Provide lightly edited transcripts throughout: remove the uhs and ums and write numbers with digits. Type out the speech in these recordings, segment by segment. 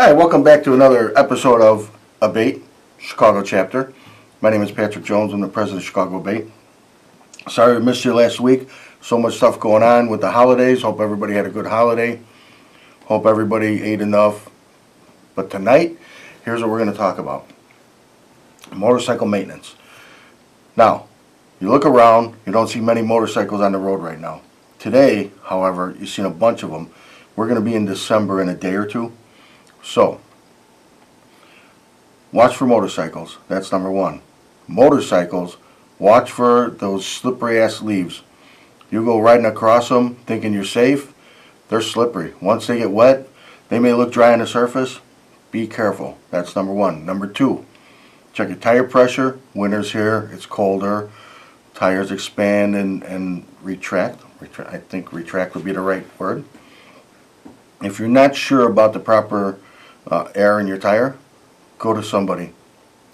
Hi, welcome back to another episode of A.B.A.T.E, Chicago chapter. My name is Patrick Jones. I'm the president of Chicago A.B.A.T.E. Sorry I missed you last week. So much stuff going on with the holidays. Hope everybody had a good holiday. Hope everybody ate enough. But tonight, here's what we're going to talk about. Motorcycle maintenance. Now, you look around, you don't see many motorcycles on the road right now. Today, however, you've seen a bunch of them. We're going to be in December in a day or two. So, watch for motorcycles. That's number one. Motorcycles, watch for those slippery ass leaves. You go riding across them thinking you're safe, they're slippery. Once they get wet, they may look dry on the surface. Be careful. That's number one. Number two, check your tire pressure. Winter's here, it's colder. Tires expand and retract. I think retract would be the right word. If you're not sure about the proper air in your tire, go to somebody.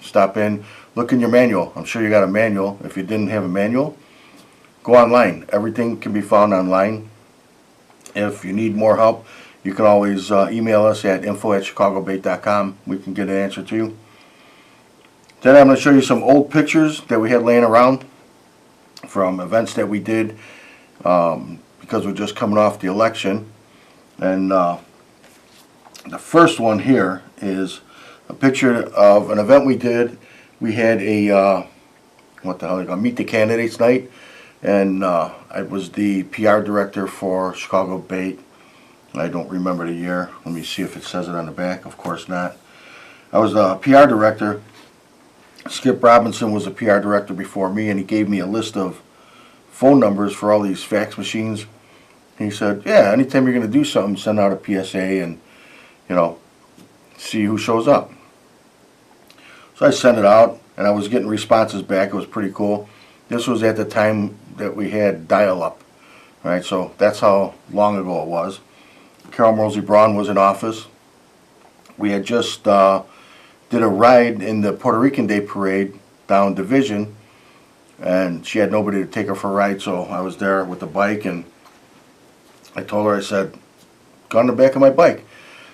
Stop in, look in your manual. I'm sure you got a manual. If you didn't have a manual, go online. Everything can be found online. If you need more help, you can always email us at info@chicagobate.com. We can get an answer to you. Then I'm going to show you some old pictures that we had laying around from events that we did because we're just coming off the election. And the first one here is a picture of an event we did. We had a Meet the Candidates night, and I was the PR director for Chicago A.B.A.T.E. I don't remember the year. Let me see if it says it on the back. Of course not. I was the PR director. Skip Robinson was the PR director before me, and he gave me a list of phone numbers for all these fax machines. He said, yeah, anytime you're going to do something, send out a PSA and, see who shows up. So I sent it out, and I was getting responses back. It was pretty cool. This was at the time that we had dial-up, right? So that's how long ago it was. Carol Mosey Braun was in office. We had just did a ride in the Puerto Rican Day Parade down Division, and she had nobody to take her for a ride, so I was there with the bike, and I told her, I said, go on the back of my bike.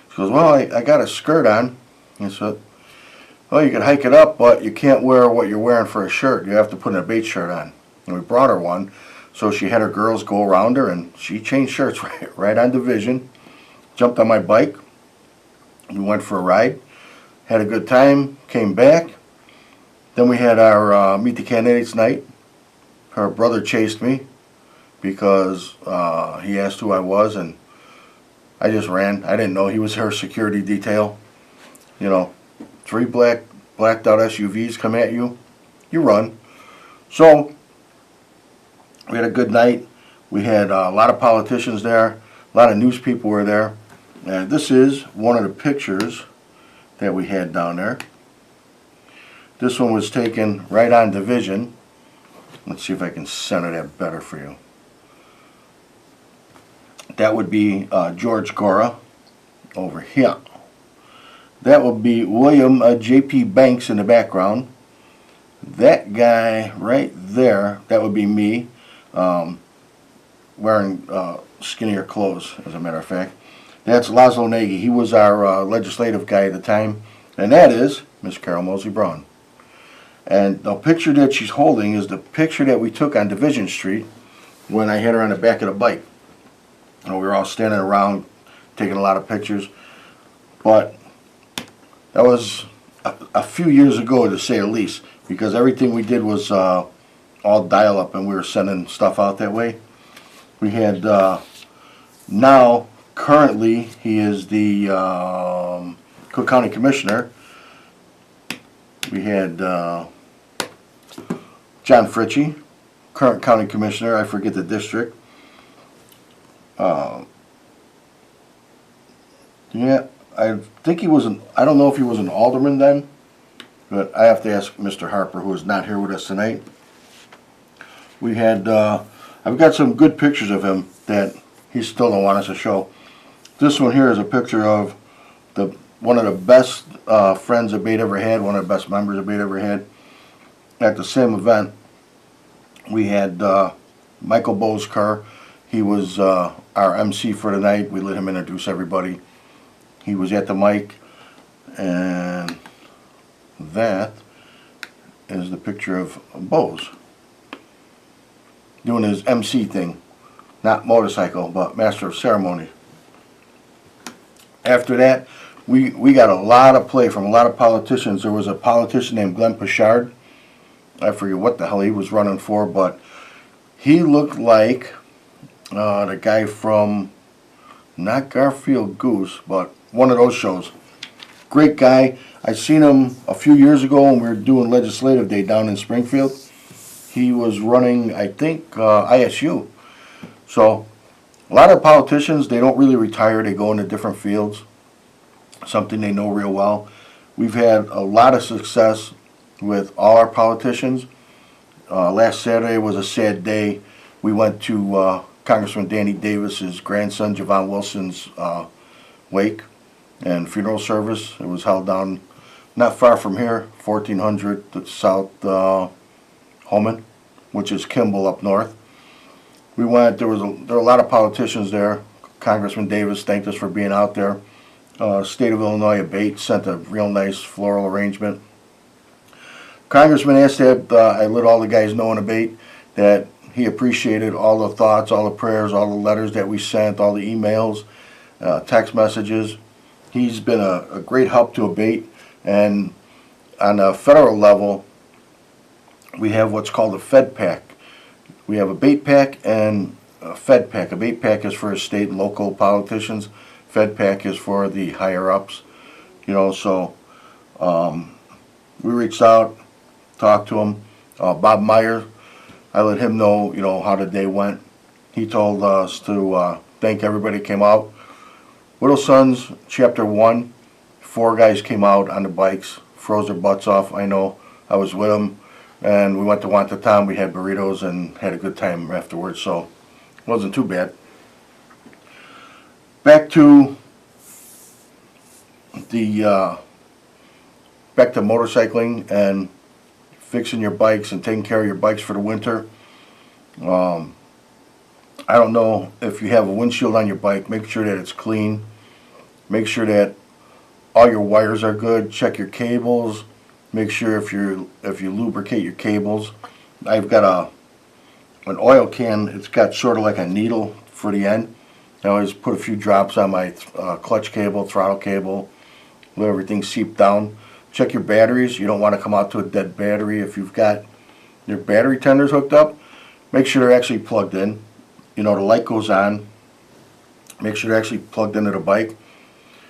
She goes, well, I got a skirt on. I said, well, you can hike it up, but you can't wear what you're wearing for a shirt. You have to put an A.B.A.T.E shirt on. And we brought her one, so she had her girls go around her, and she changed shirts right on Division, jumped on my bike. We went for a ride, had a good time, came back. Then we had our Meet the Candidates night. Her brother chased me because he asked who I was, and I just ran. I didn't know he was her security detail. 3 blacked out SUVs come at you, you run. So we had a good night. We had a lot of politicians there, a lot of news people were there. And this is one of the pictures that we had down there. This one was taken right on Division. Let's see if I can center that better for you. That would be George Gora over here. That would be William J.P. Banks in the background. That guy right there, that would be me, wearing skinnier clothes, as a matter of fact. That's Laszlo Nagy. He was our legislative guy at the time. And that is Miss Carol Mosey Braun. And the picture that she's holding is the picture that we took on Division Street when I had her on the back of the bike. We were all standing around taking a lot of pictures. But that was a few years ago, to say the least, because everything we did was all dial-up, and we were sending stuff out that way. We had now, currently, he is the Cook County Commissioner. We had John Fritchie, current County Commissioner. I forget the district. Yeah, I think he was I don't know if he was an alderman then, but I have to ask Mr. Harper, who is not here with us tonight. We had, I've got some good pictures of him that he still don't want us to show. This one here is a picture of one of the best friends A.B.A.T.E ever had, one of the best members A.B.A.T.E ever had. At the same event, we had Michael Boskar. He was our MC for the night. We let him introduce everybody. He was at the mic. And that is the picture of Bose doing his MC thing. Not motorcycle, but Master of Ceremony. After that, we got a lot of play from a lot of politicians. There was a politician named Glenn Pichard. I forget what the hell he was running for, but he looked like the guy from, not Garfield Goose, but one of those shows. Great guy. I seen him a few years ago when we were doing Legislative Day down in Springfield. He was running, I think, ISU. So, a lot of politicians, they don't really retire. They go into different fields, something they know real well. We've had a lot of success with all our politicians. Last Saturday was a sad day. We went to Congressman Danny Davis's grandson, Javon Wilson's wake and funeral service. It was held down not far from here, 1400 South Holman, which is Kimball up north. We went. There were a lot of politicians there. Congressman Davis thanked us for being out there. State of Illinois A.B.A.T.E sent a real nice floral arrangement. Congressman asked that I let all the guys know in A.B.A.T.E that he appreciated all the thoughts, all the prayers, all the letters that we sent, all the emails, text messages. He's been a great help to A.B.A.T.E, and on a federal level, we have what's called a Fed PAC. We have a A.B.A.T.E PAC and a Fed PAC. A A.B.A.T E PAC is for state and local politicians. Fed PAC is for the higher ups. You know, so we reached out, talked to him. Bob Meyer, I let him know, you know, how the day went. He told us to thank everybody who came out. Little Sons, Chapter 1, 4 guys came out on the bikes, froze their butts off. I know, I was with them. And we went to Wantatown, we had burritos and had a good time afterwards, so it wasn't too bad. Back to motorcycling and fixing your bikes and taking care of your bikes for the winter. I don't know if you have a windshield on your bike, make sure that it's clean. Make sure that all your wires are good. Check your cables. Make sure if you lubricate your cables. I've got an oil can. It's got sort of like a needle for the end. I always put a few drops on my clutch cable, throttle cable, let everything seep down. Check your batteries. You don't want to come out to a dead battery. If you've got your battery tenders hooked up, make sure they're actually plugged in. You know, the light goes on. Make sure they're actually plugged into the bike.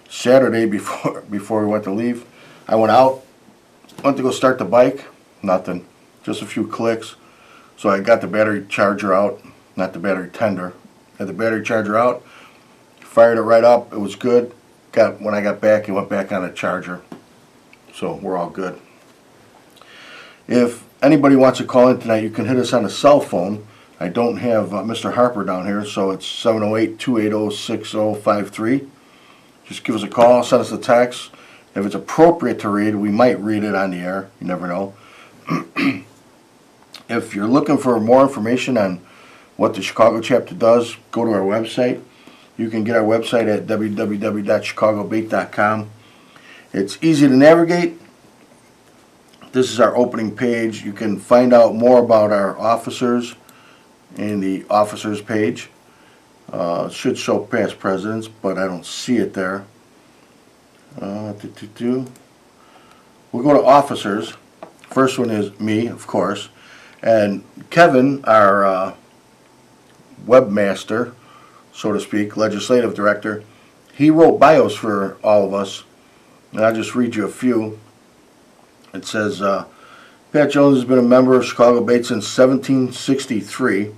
Saturday before we went to leave, I went to go start the bike. Nothing. Just a few clicks. So I got the battery charger out, not the battery tender. Had the battery charger out, fired it right up. It was good. When I got back, it went back on the charger. So we're all good. If anybody wants to call in tonight, you can hit us on a cell phone. I don't have Mr. Harper down here, so it's 708-280-6053. Just give us a call, send us a text. If it's appropriate to read, we might read it on the air. You never know. If you're looking for more information on what the Chicago chapter does, go to our website. You can get our website at www.chicagobate.com. It's easy to navigate. This is our opening page. You can find out more about our officers in the officers page. It should show past presidents, but I don't see it there. We'll go to officers. First one is me, of course. And Kevin, our webmaster, so to speak, legislative director, he wrote bios for all of us. And I'll just read you a few. It says, Pat Jones has been a member of Chicago A.B.A.T.E since 1763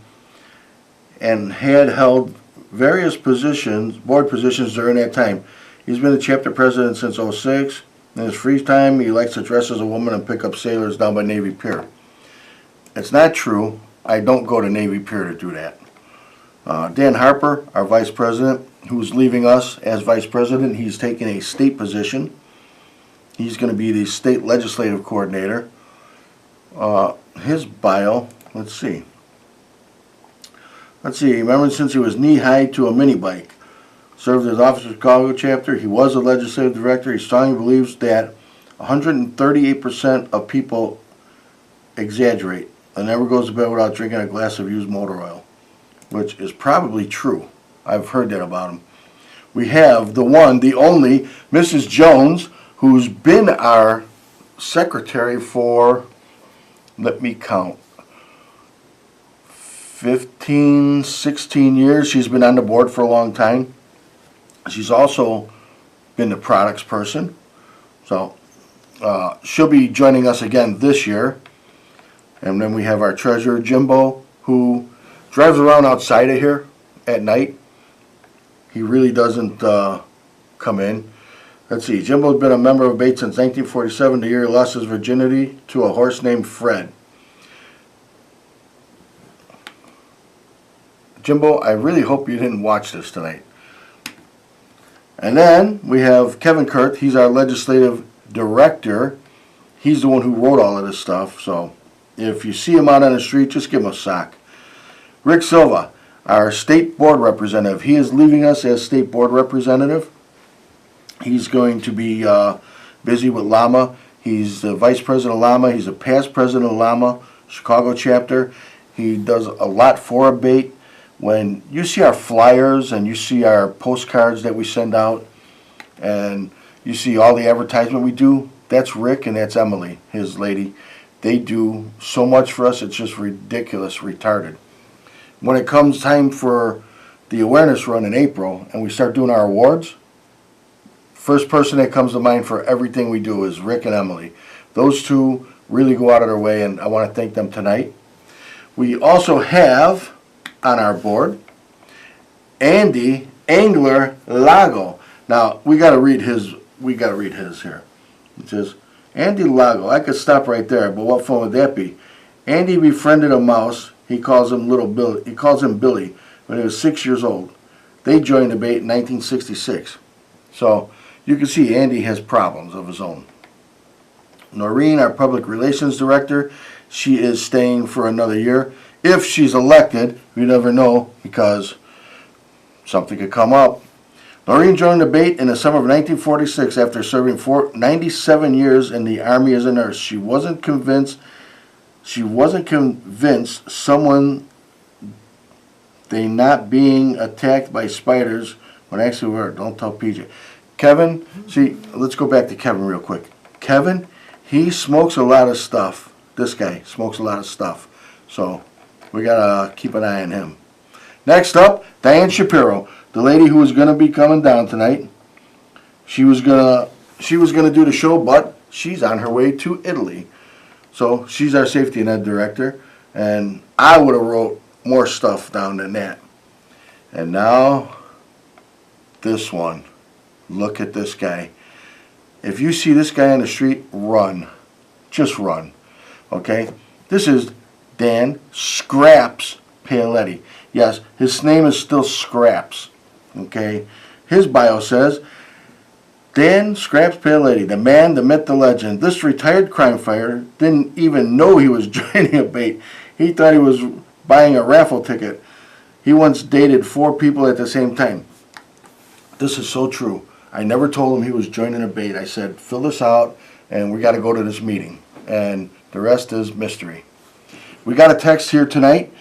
and had held various positions, board positions during that time. He's been the chapter president since '06. In his free time, he likes to dress as a woman and pick up sailors down by Navy Pier. It's not true. I don't go to Navy Pier to do that. Dan Harper, our vice president, who's leaving us as vice president, he's taking a state position. He's going to be the state legislative coordinator. His bio, let's see. Remember, since he was knee-high to a mini bike. served as officer of the Chicago chapter. He was a legislative director. He strongly believes that 138% of people exaggerate and never goes to bed without drinking a glass of used motor oil, which is probably true. I've heard that about him. We have the one, the only, Mrs. Jones, who's been our secretary for, let me count, 15, 16 years. She's been on the board for a long time. She's also been the products person. So she'll be joining us again this year. And then we have our treasurer, Jimbo, who drives around outside of here at night. He really doesn't come in. Let's see, Jimbo's been a member of ABATE since 1947, the year he lost his virginity to a horse named Fred. Jimbo, I really hope you didn't watch this tonight. And then we have Kevin Kurt. He's our legislative director. He's the one who wrote all of this stuff. So if you see him out on the street, just give him a sock. Rick Silva, our state board representative. He is leaving us as state board representative. He's going to be busy with LAMA. He's the vice president of LAMA. He's a past president of LAMA, Chicago chapter. He does a lot for ABATE. When you see our flyers and you see our postcards that we send out and you see all the advertisement we do, that's Rick and that's Emily, his lady. They do so much for us, it's just ridiculous, retarded. When it comes time for the awareness run in April and we start doing our awards, first person that comes to mind for everything we do is Rick and Emily. Those two really go out of their way, and I want to thank them tonight. We also have on our board Andy Angler Lago. Now we got to read his. Here. It says Andy Lago. I could stop right there, but what fun would that be? Andy befriended a mouse. He calls him Little Billy. He calls him Billy when he was 6 years old. They joined ABATE in 1966. So you can see Andy has problems of his own. Noreen, our public relations director, she is staying for another year. If she's elected, we never know because something could come up. Noreen joined ABATE in the summer of 1946 after serving 97 years in the Army as a nurse. She wasn't convinced someone they not being attacked by spiders when actually we were. Don't tell PJ. Kevin, see, let's go back to Kevin real quick. Kevin, he smokes a lot of stuff. This guy smokes a lot of stuff. So we got to keep an eye on him. Next up, Diane Shapiro, the lady who was going to be coming down tonight. She was gonna do the show, but she's on her way to Italy. So she's our safety and ed director, and I would have wrote more stuff down than that. And now, this one. Look at this guy. If you see this guy on the street, run. Just run. Okay? This is Dan Scraps Paoletti. Yes, his name is still Scraps. Okay? His bio says, Dan Scraps Paoletti, the man, the myth, the legend. This retired crime fighter didn't even know he was joining ABATE. He thought he was buying a raffle ticket. He once dated 4 people at the same time. This is so true. I never told him he was joining ABATE. I said, fill this out, and we got to go to this meeting. And the rest is mystery. We got a text here tonight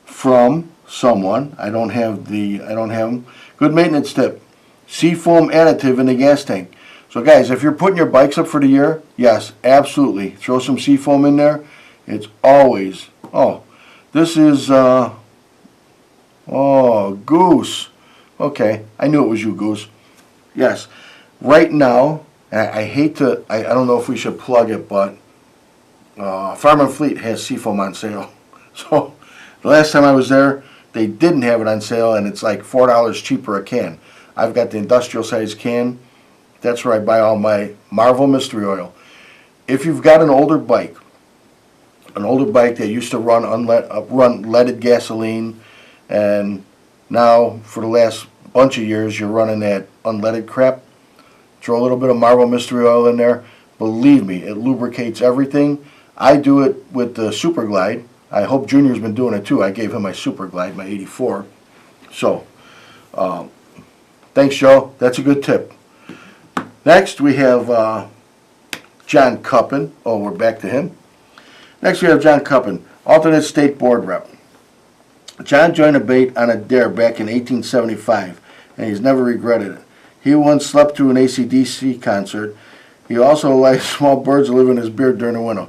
from someone. I don't have him. Good maintenance tip. Seafoam additive in the gas tank. So guys, if you're putting your bikes up for the year, yes, absolutely. Throw some seafoam in there. It's always, this is, Goose. Okay, I knew it was you, Goose. Yes, right now, I hate to, I don't know if we should plug it, but Farm and Fleet has seafoam on sale. So the last time I was there, they didn't have it on sale, and it's like $4 cheaper a can. I've got the industrial size can. That's where I buy all my Marvel Mystery Oil. If you've got an older bike that used to run leaded gasoline, and now for the last bunch of years you're running that unleaded crap, throw a little bit of Marvel Mystery Oil in there. Believe me, it lubricates everything. I do it with the Super Glide. I hope Junior's been doing it too. I gave him my Super Glide, my 84. So Thanks, Joe. That's a good tip. Next, we have John Cuppin. Oh, we're back to him. Next, we have John Cuppin, alternate state board rep. John joined ABATE on a dare back in 1875, and he's never regretted it. He once slept through an AC/DC concert. He also likes small birds that live in his beard during the winter.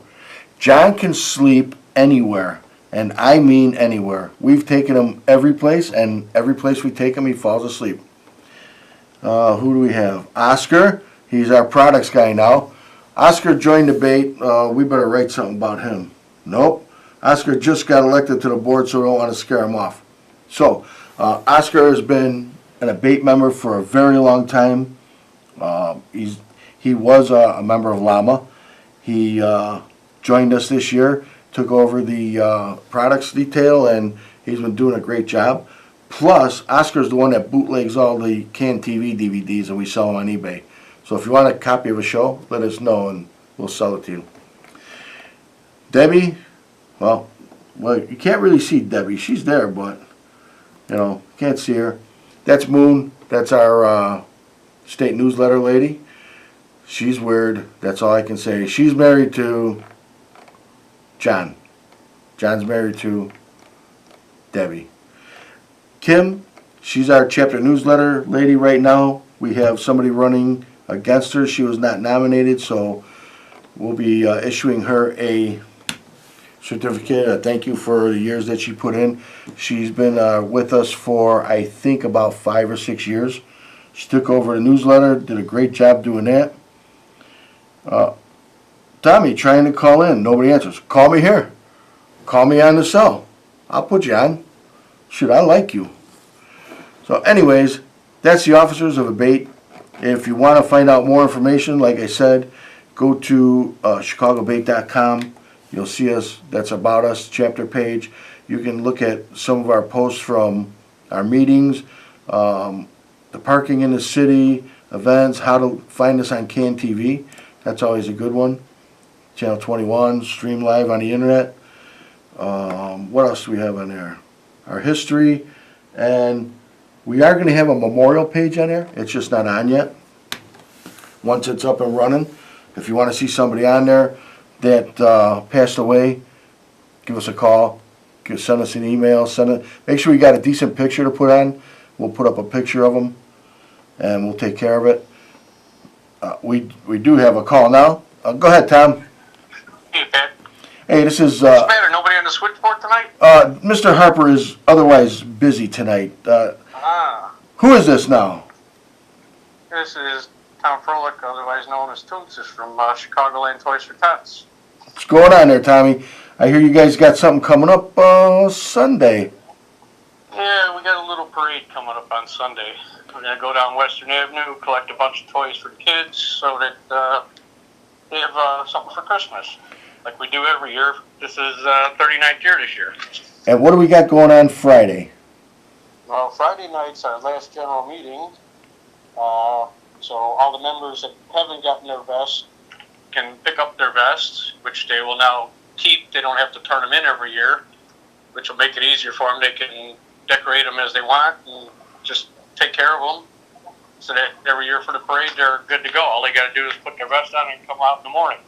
John can sleep anywhere, and I mean anywhere. We've taken him every place, and every place we take him, he falls asleep. Who do we have? Oscar. He's our products guy now. Oscar joined ABATE. We better write something about him. Nope. Oscar just got elected to the board, so we don't want to scare him off. So, Oscar has been an ABATE member for a very long time. He was a member of LAMA. He joined us this year, took over the products detail, and he's been doing a great job. Plus, Oscar's the one that bootlegs all the CAN TV DVDs, and we sell them on eBay. So if you want a copy of a show, let us know, and we'll sell it to you. Debbie, well, you can't really see Debbie. She's there, but, can't see her. That's Moon. That's our state newsletter lady. She's weird. That's all I can say. She's married to John. John's married to Debbie. Kim, she's our chapter newsletter lady right now. We have somebody running against her. She was not nominated, so we'll be issuing her a certificate, a thank you for the years that she put in. She's been with us for, I think, about 5 or 6 years. She took over the newsletter, did a great job doing that. Tommy, trying to call in, nobody answers. Call me here. Call me on the cell. I'll put you on. Shoot, I like you. So anyways, that's the officers of ABATE. If you want to find out more information, like I said, go to ChicagoABATE.com. You'll see us. That's About Us chapter page. You can look at some of our posts from our meetings, the parking in the city, events, how to find us on CAN TV. That's always a good one. Channel 21, stream live on the internet. What else do we have on there? Our history, and we are going to have a memorial page on there. It's just not on yet. Once it's up and running, if you want to see somebody on there that passed away, give us a call. Send us an email. Make sure we got a decent picture to put on. We'll put up a picture of them, and we'll take care of it. We do have a call now. Go ahead, Tom. Hey, Pat. Hey, this is... What's the matter? Nobody on the switchboard tonight? Mr. Harper is otherwise busy tonight. Who is this now? This is Tom Froelich, otherwise known as Toots, is from Chicagoland Toys for Tots. What's going on there, Tommy? I hear you guys got something coming up Sunday. Yeah, we got a little parade coming up on Sunday. We're going to go down Western Avenue, collect a bunch of toys for the kids so that they have something for Christmas, like we do every year. This is 39th year this year. And what do we got going on Friday? Well, Friday night's our last general meeting, so all the members that haven't gotten their vests can pick up their vests, which they will now keep. They don't have to turn them in every year, which will make it easier for them. They can decorate them as they want and just take care of them, so that every year for the parade they're good to go. All they got to do is put their vest on and come out in the morning.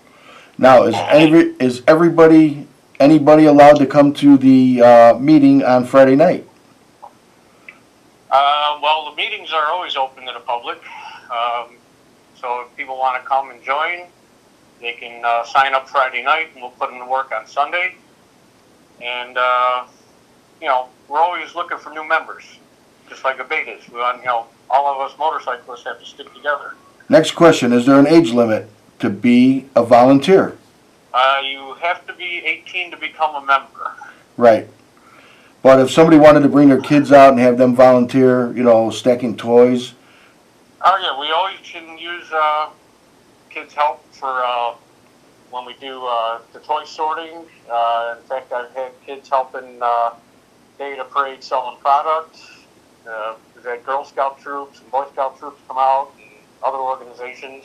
Now, is anybody allowed to come to the meeting on Friday night? Well, the meetings are always open to the public, so if people want to come and join, they can sign up Friday night, and we'll put them to work on Sunday. And we're always looking for new members, just like ABATE is. We want, all of us motorcyclists have to stick together. Next question: is there an age limit to be a volunteer? You have to be 18 to become a member. Right. But if somebody wanted to bring their kids out and have them volunteer, stacking toys. Oh yeah, we always can use kids' help for when we do the toy sorting. In fact, I've had kids helping day of the parade selling products. We've had Girl Scout troops and Boy Scout troops come out, and other organizations.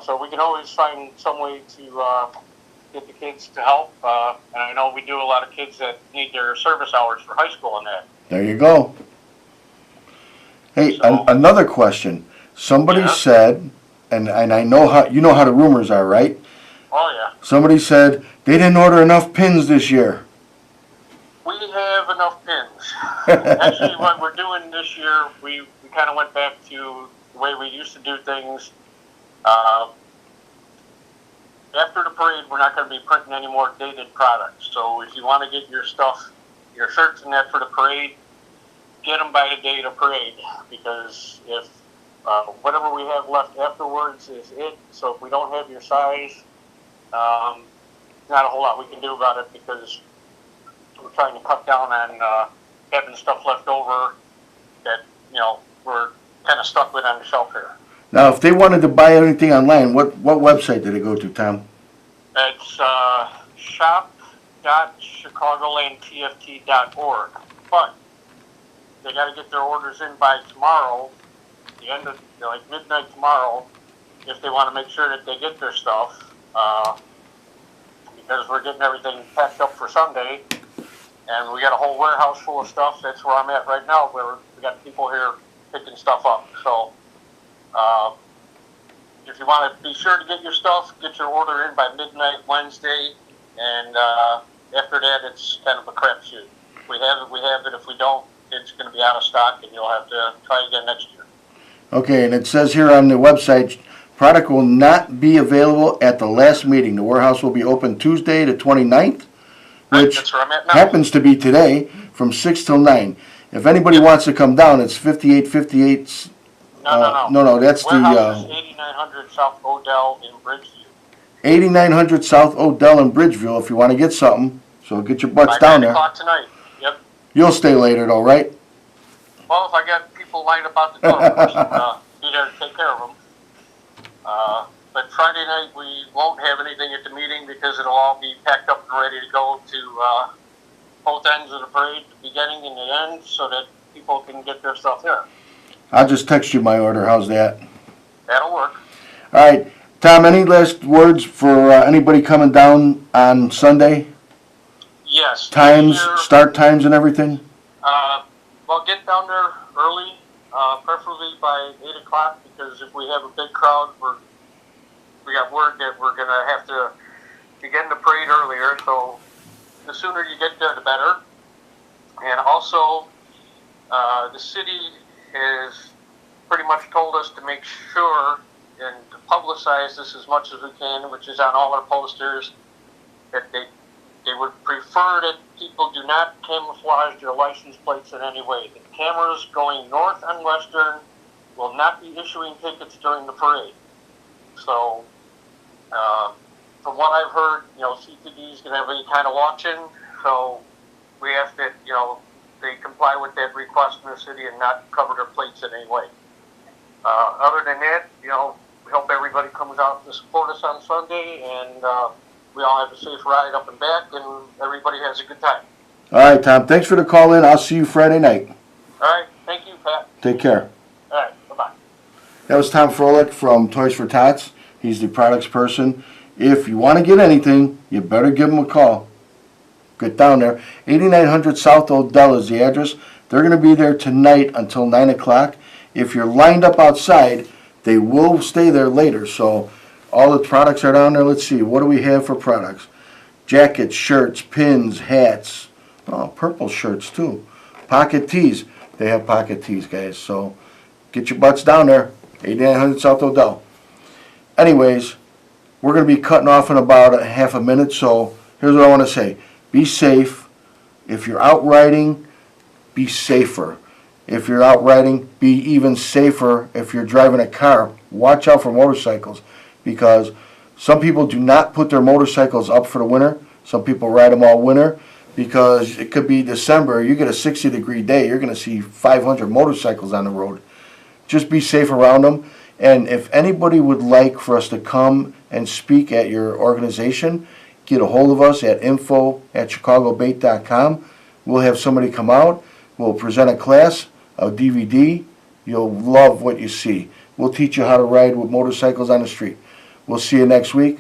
So we can always find some way to get the kids to help. And I know we do a lot of kids that need their service hours for high school and that. There you go. Hey, So, another question. Somebody Yeah. said, and I know how, you know how the rumors are, right? oh yeah, Somebody said they didn't order enough pins this year. we have enough pins. Actually, what we're doing this year, we kind of went back to the way we used to do things. Uh, After the parade, we're not going to be printing any more dated products. So if you want to get your stuff, your shirts and that for the parade, get them by the date of parade. Because if whatever we have left afterwards is it, so if we don't have your size, not a whole lot we can do about it because we're trying to cut down on having stuff left over that, we're kind of stuck with on the shelf here. Now, if they wanted to buy anything online, what website did they go to, Tom? It's shop.chicagolandtft.org. But they got to get their orders in by tomorrow, the end of like midnight tomorrow, if they want to make sure that they get their stuff. Because we're getting everything packed up for Sunday, and we got a whole warehouse full of stuff. That's where I'm at right now, where we got people here picking stuff up. So. If you want to be sure to get your stuff, get your order in by midnight Wednesday, and after that, it's kind of a crapshoot. If we have it, we have it. If we don't, it's going to be out of stock, and you'll have to try again next year. Okay, and it says here on the website, product will not be available at the last meeting. The warehouse will be open Tuesday the 29th, which That's where I'm at now. happens to be today from 6 till 9. If anybody wants to come down, it's 5858. No, that's Warehouse the is 8900 South Odell in Bridgeview. 8900 South Odell in Bridgeville if you want to get something. So get your butts By down 9 there. o'clock tonight. Yep. You'll stay later though, right? Well, if I got people lined up out the door, of course, be there to take care of them. But Friday night we won't have anything at the meeting because it'll all be packed up and ready to go to both ends of the parade, the beginning and the end, so that people can get their stuff there. I'll just text you my order. How's that? That'll work. All right. Tom, any last words for anybody coming down on Sunday? Yes. Times, start times and everything? Well, get down there early, preferably by 8 o'clock, because if we have a big crowd, we got word that we're going to have to begin the parade earlier, so the sooner you get there, the better. And also, the city has pretty much told us to make sure and to publicize this as much as we can, which is on all our posters, that they would prefer that people do not camouflage their license plates in any way. The cameras going north and western will not be issuing tickets during the parade. So, from what I've heard, CTD is going to be kind of watching, so we ask that, they comply with that request from the city and not cover their plates in any way. Other than that, we hope everybody comes out to support us on Sunday, and we all have a safe ride up and back, and everybody has a good time. All right, Tom. Thanks for the call in. I'll see you Friday night. All right. Thank you, Pat. Take care. All right. Bye-bye. That was Tom Froelich from Toys for Tots. He's the products person. If you want to get anything, you better give him a call. Get down there. 8900 South Odell is the address. They're going to be there tonight until 9 o'clock. If you're lined up outside, they will stay there later. So all the products are down there. Let's see. What do we have for products? Jackets, shirts, pins, hats. Oh, purple shirts too. Pocket tees. They have pocket tees, guys. So get your butts down there. 8900 South Odell. Anyways, we're going to be cutting off in about a half a minute. So here's what I want to say. Be safe. If you're out riding, be safer. If you're out riding, be even safer if you're driving a car. Watch out for motorcycles, because some people do not put their motorcycles up for the winter. Some people ride them all winter, because it could be December. You get a 60-degree day, you're going to see 500 motorcycles on the road. Just be safe around them. And if anybody would like for us to come and speak at your organization, get a hold of us at info@chicagobate.com. We'll have somebody come out. We'll present a class, a DVD. You'll love what you see. We'll teach you how to ride with motorcycles on the street. We'll see you next week.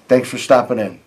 Thanks for stopping in.